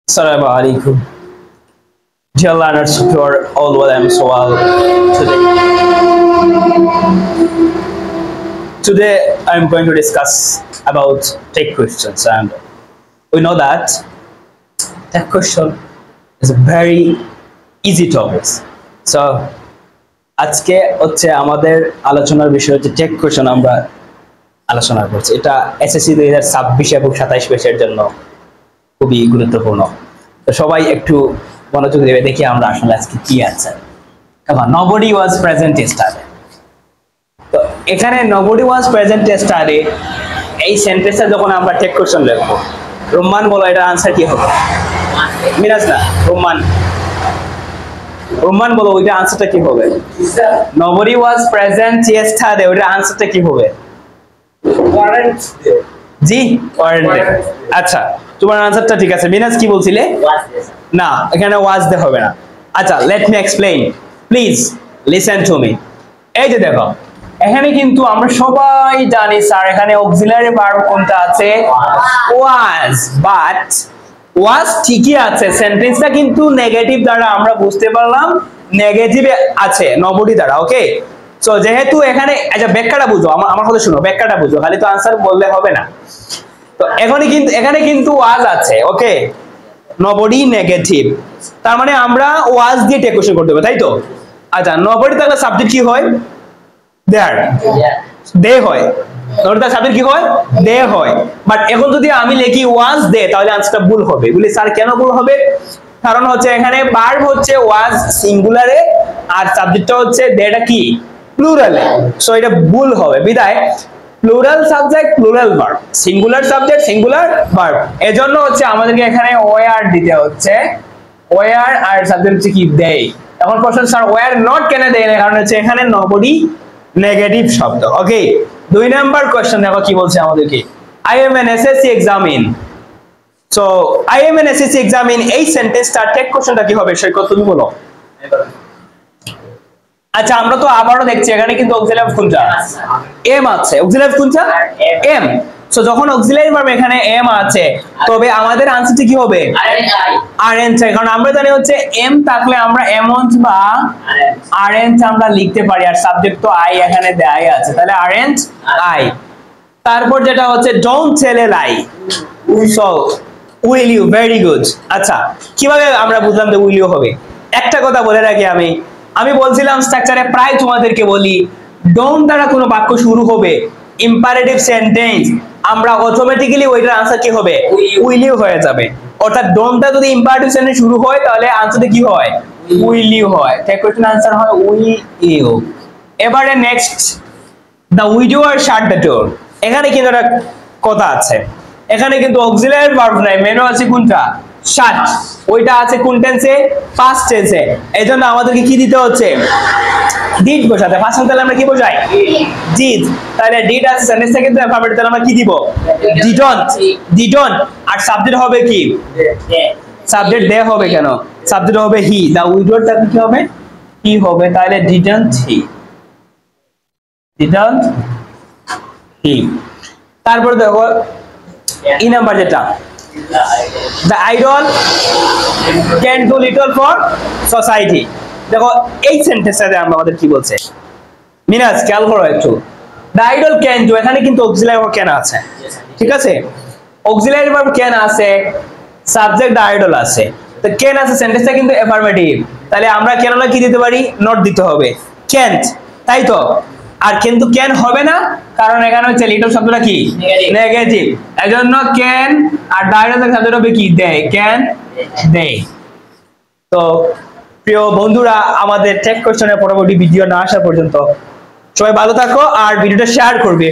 Assalamu alaikum. Dear learners, you are all well and so well today. Today I am going to discuss about tech questions, and we know that tech question is a very easy topic. So আজকে হচ্ছে আমাদের আলোচনার বিষয় হচ্ছে take question আমরা আলোচনা করছি। এটা এসএসসি 2026 এবং 27 ব্যাচের জন্য খুবই গুরুত্বপূর্ণ। তো সবাই একটু মনোযোগ দেবে, দেখি আমরা আসলে আজকে কি আছে। Come nobody was present yesterday. তো এখানে nobody was present yesterday এই সেন্টেন্সটা যখন আমরা টেক কোয়েশ্চন লিখব, রোমান বলো এটা आंसर কি হবে? মিরাজ না, রোমান বলো ওইটা आंसरটা কি হবে? Nobody was present yesterday ওইটা आंसरটা কি হবে? ওয়ারেন্ট জি ওয়ারেন্ট। আচ্ছা তোমার आंसरটা ঠিক আছে। মিনাজ কি বলছিলে? না, এখানে ওয়াজ দে হবে না। আচ্ছা let me explain, please listen to me. এই যে দেখো এখানে কিন্তু আমরা সবাই জানি স্যার এখানে অক্সিলারি ভার্ব কোনটা আছে? ওয়াজ। বাট ওয়াজ ঠিকই আছে, সেন্টেন্সটা কিন্তু নেগেটিভ দ্বারা আমরা বুঝতে পারলাম নেগেটিভ আছে নবডি দ্বারা। ওকে, সো যেহেতু এখানে আচ্ছা ব্যাখ্যাটা বুঝো, আমার কথা শুনো, ব্যাখ্যাটা বুঝো, খালি তো आंसर বললে হবে না। তো এখানে কিন্তু ওয়াজ আছে, ওকে, নবডি নেগেটিভ, তার মানে আমরা ওয়াজ দিয়ে টেক কোশ্চেন করতে হবে, তাই তো? আচ্ছা নবডি তাহলে সাবজেক্ট কি হয়? দেয়ার, দে হয়। নবডি তার সাবজেক্ট কি হয়? দে হয়। বাট এখন যদি আমি লিখি ওয়াজ দে তাহলে आंसरটা ভুল হবে। বলি স্যার কেন ভুল হবে? কারণ হচ্ছে এখানে ভার্ব হচ্ছে ওয়াজ সিঙ্গুলারে আর সাবজেক্টটা হচ্ছে দেটা কি প্লুরালে, সো এটা ভুল হবে। বিদায় plural subject plural verb, singular subject singular verb, এজন্য হচ্ছে আমাদেরকে এখানে ওয়্যার দিতে হচ্ছে। ওয়্যার আর সাবজেক্ট হচ্ছে কি দেই। এখন প্রশ্ন স্যার ওয়্যার নট কেন দেই না? কারণ হচ্ছে এখানে নবডি নেগেটিভ শব্দ। ওকে, 2 নাম্বার কোশ্চেন দেখো কি বলছে আমাদেরকে। I am N SSC examine. So I am N SSC examine এই সেন্টেন্সটা টেক কোশ্চেনটা কি হবে? সৈকত তুমি বলো। আচ্ছা আমরা তো আবারও দেখছি এখানে কিন্তু অক্সিলারি ভার্ব কোনটা? এম আছে। অক্সিলারি ভার্ব কোনটা? এম। সো যখন অক্সিলারি ভার্ব এখানে এম আছে তবে আমাদের आंसरটা কি হবে? আরএনচ। কারণ আমরা জানি হচ্ছে এম থাকলে আমরা এমন্স বা আরএনচ আমরা লিখতে পারি, আর সাবজেক্ট তো আই এখানে দেয়াই আছে, তাহলে আরএনচ আই। তারপর যেটা হচ্ছে don't tell a lie. So will you, very good. আচ্ছা কিভাবে আমরা বুঝলাম যে উইল ইউ হবে? একটা কথা বলে রাখি, আমি বলছিলাম স্ট্রাকচারে প্রায় তোমাদেরকে বলি ডোন্ট দ্বারা কোনো বাক্য শুরু হবে ইম্পারেটিভ সেন্টেন্স, আমরা অটোমেটিক্যালি ওইটার आंसर কি হবে? উইল ইউ হয়ে যাবে। অর্থাৎ ডোন্টটা যদি ইম্পারেটিভ সেন্টেন্স শুরু হয় তাহলে आंसरটা কি হয়? উইল ইউ হয়। টেক কোশ্চেন आंसर হয় উইল ইউ। এবারে next, the উইডোয়ার shut the door. এখানে কিন্তু একটা কথা আছে, এখানে কিন্তু অক্সিলারি ভার্ব নাই, মেনু আছে কোনটা? শাট। ওইটা আছে কোন টেন্সে? পাস্ট টেন্সে। এজন্য আমাদেরকে কি দিতে হচ্ছে? ডিড বসাতে। ফার্স্ট তাহলে আমরা কি বসাই? ডিড। তাহলে ডিড আছে সেন্টেন্সে কিন্তু অ্যাফার্মেটিভ, তাহলে আমরা কি দিব? ডিডন্ট। ডিডন্ট। আর সাবজেক্ট হবে কি? সাবজেক্ট দে হবে কেন? সাবজেক্ট হবে হি। দা উইডোর তাহলে কি হবে? হি হবে। তাহলে ডিডন্ট হি, ডিডন্ট হি। তারপর দেখো ই নাম্বার যেটা, the idol can do little for society। দেখো এই সেন্টেন্সটাতে আমরা আমাদের কি বলছে? মিনাজ খেয়াল করো একটু, the idol can do, এখানে কিন্তু অক্সিলারি ভার্ব can আছে, ঠিক আছে? অক্সিলারি ভার্ব can আছে, সাবজেক্ট the idol আছে, তো can আছে, সেন্টেন্সটা কিন্তু অ্যাফার্মেটিভ, তাহলে আমরা কেন না কি দিতে পারি? নট দিতে হবে, can't, তাই তো? আর কিন্তু ক্যান হবে না, কারণ এখানে হচ্ছে লিটল শব্দটা কি? নেগেটিভ, এজন্য ক্যান আর ডাইরেক্ট শব্দটা হবে কি? দে, ক্যান দে। তো প্রিয় বন্ধুরা, আমাদের টেক কোশ্চেনের পরবর্তী ভিডিও না আসা পর্যন্ত সবাই ভালো থাকো, আর ভিডিওটা শেয়ার করবে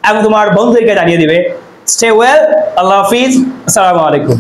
এবং তোমার বন্ধুদেরকে জানিয়ে দিবে। স্টে ওয়েল, আল্লাহ হাফিজ, আসসালামু আলাইকুম।